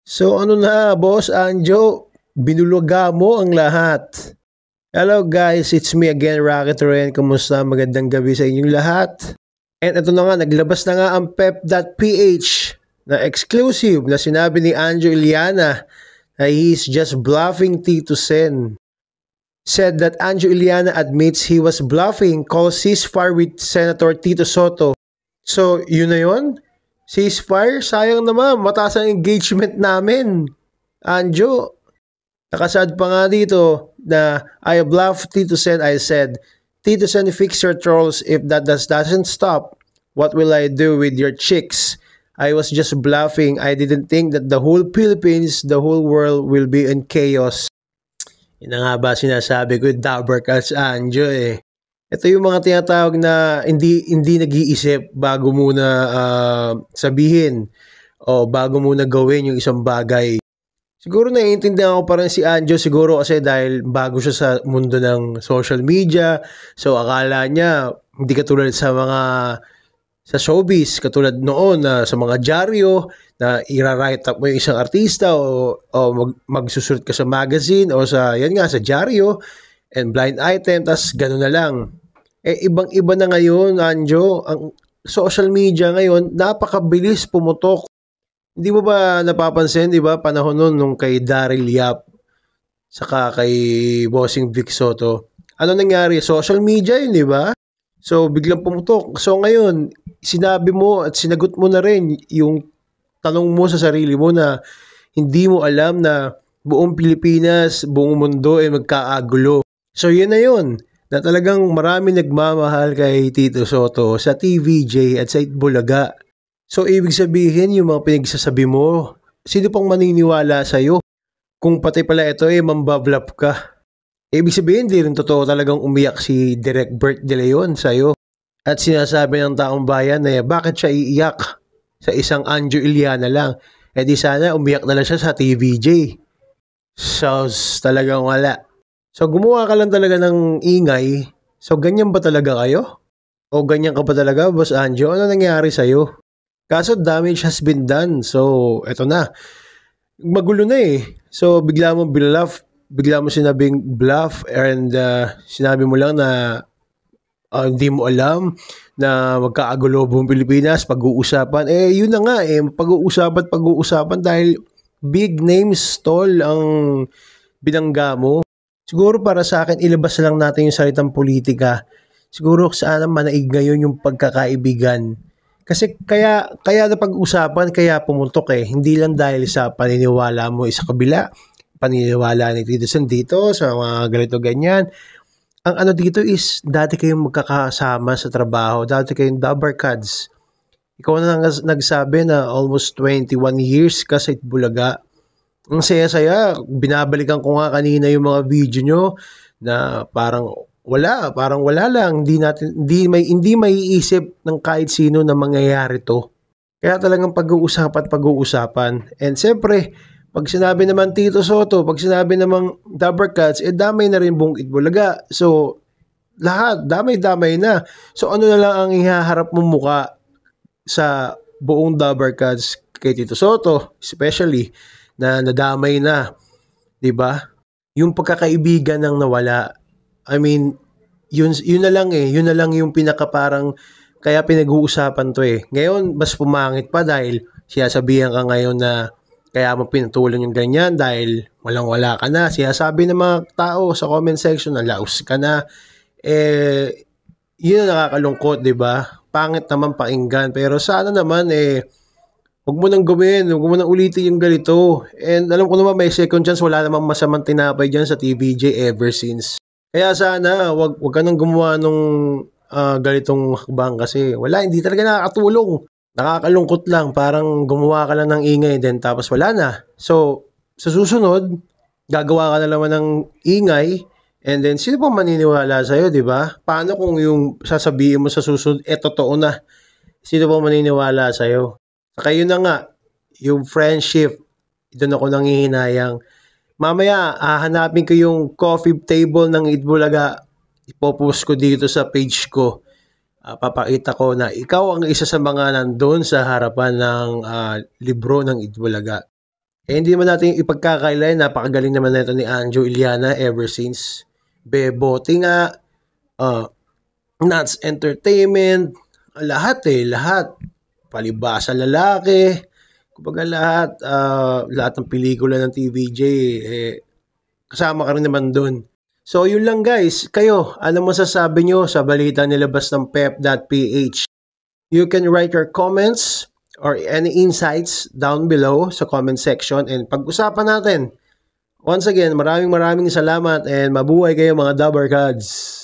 So ano na, Boss Anjo? Binuluga mo ang lahat. Hello guys, it's me again, Rocket Ren. Kumusta? Magandang gabi sa inyong lahat. And ito na nga, naglabas na nga ang pep.ph na exclusive na sinabi ni Anjo Iliana na he's just bluffing Tito Sen. Said that Anjo Iliana admits he was bluffing, calls ceasefire with Senator Tito Soto. So, yun na yun? Ceasefire? Sayang naman, mataas ang engagement namin. Anjo, nakasad pa nga dito na I bluffed Tito Sen. I said, Tito Sen, fix your trolls. If that doesn't stop, what will I do with your chicks? I was just bluffing. I didn't think that the whole Philippines, the whole world will be in chaos. Yun na nga ba sinasabi ko, Dabber Cats Anjo eh. Ito yung mga tinatawag na hindi nag-iisip bago muna sabihin o bago muna gawin yung isang bagay. Siguro naiintindihan ko pa rin si Anjo siguro kasi dahil bago siya sa mundo ng social media. So akala niya hindi katulad sa mga sa showbiz, katulad noon na sa mga dyaryo na i-write up mo yung isang artista o magsusulat ka sa magazine o sa yan nga sa dyaryo and blind item tas gano'n na lang. Ibang-iba na ngayon, Anjo. Ang social media ngayon, napakabilis pumutok. Hindi mo ba napapansin, di ba, panahon nun nung kay Daryl Yap saka kay Bossing Vic Soto. Ano nangyari? Social media yun, di ba? So, biglang pumutok. So, ngayon, sinabi mo at sinagot mo na rin yung tanong mo sa sarili mo na hindi mo alam na buong Pilipinas, buong mundo ay magkaagulo. So, yun na yun. Na talagang marami nagmamahal kay Tito Soto sa TVJ at sa Itbulaga. So, ibig sabihin, yung mga pinagsasabi mo, sino pang maniniwala sa'yo? Kung pati pala ito mambablap ka. Ibig sabihin, di rin totoo talagang umiyak si Direk Bert De Leon sa'yo. At sinasabi ng taong bayan na bakit siya iiyak sa isang Anjo Iliana lang. Di sana umiyak na lang siya sa TVJ. So, talagang wala. So, gumawa ka lang talaga ng ingay. So, ganyan ba talaga kayo? O ganyan ka ba talaga, Boss Anjo? Ano nangyari sa'yo? Kaso, damage has been done. So, eto na. Magulo na eh. So, bigla mo sinabing bluff and sinabi mo lang na hindi mo alam na magkaagulo buong Pilipinas, pag-uusapan. Yun na nga pag-uusapan dahil big name stall ang binangga mo. Siguro para sa akin, ilabas lang natin yung salitang politika. Siguro sana manaig ngayon yung pagkakaibigan. Kasi kaya na pag-usapan, kaya pumutok eh. Hindi lang dahil sa paniniwala mo sa kabila, paniniwala ni Tito Sen dito sa mga ganito ganyan. Ang ano dito is dati kayong magkakasama sa trabaho, dati kayong Dabber Cats. Ikaw na nagsabi na almost 21 years ka sa Itbulaga. Ang saya-saya, binabalikan ko nga kanina yung mga video nyo na parang wala lang, hindi maiisip ng kahit sino na mangyayari to. Kaya talagang pag-uusapan. And siyempre, pag sinabi naman Tito Soto, pag sinabi namang Dabber Cats, damay na rin buong Itbulaga. So, lahat, damay na. So, ano na lang ang ihaharap mong muka sa buong Dabber Cats kay Tito Soto, especially, na nadamay na. 'Di ba? Yung pagkakaibigan nang nawala. I mean, yun na lang eh. Yun na lang yung pinaka parang kaya pinag-uusapan to eh. Ngayon, mas pumangit pa dahil sinasabihan ka ngayon na kaya mo pinatulan yung ganyan dahil walang-wala ka na. Sinasabi ng mga tao sa comment section na laos ka na. Yun ang nakakalungkot, di ba? Pangit naman pakinggan. Pero sana naman huwag mo nang gawin. Huwag mo nang ulitin yung ganito. And alam ko naman may second chance. Wala namang masamang tinapay dyan sa TVJ ever since. Kaya sana wag ka nang gumawa nung ganitong hakbang kasi hindi talaga nakakatulong. Nakakalungkot lang, parang gumawa ka lang ng ingay din tapos wala na. So, sa susunod, gagawa ka na naman ng ingay and then sino pa maniniwala sa'yo, di ba? Paano kung yung sasabihin mo sa susunod, totoo na? Sino pa maniniwala sa'yo? Saka yun na nga, yung friendship, doon ako nangihinayang. Mamaya, hahanapin ko yung coffee table ng Itbulaga. Ipopost ko dito sa page ko. Papakita ko na ikaw ang isa sa mga nandun sa harapan ng libro ng Itbulaga. Hindi naman natin ipagkakaila, napakagaling naman nito ni Anjo Iliana ever since Bebote nga, uh, Nuts Entertainment, lahat. Palibasa lalaki, kumbaga lahat ng pelikula ng TVJ, kasama ka rin naman dun. So yun lang guys, kayo, ano masasabi nyo sa balita nilabas ng pep.ph? You can write your comments or any insights down below sa comment section and pag-usapan natin. Once again, maraming salamat and mabuhay kayo mga Dabber Gods.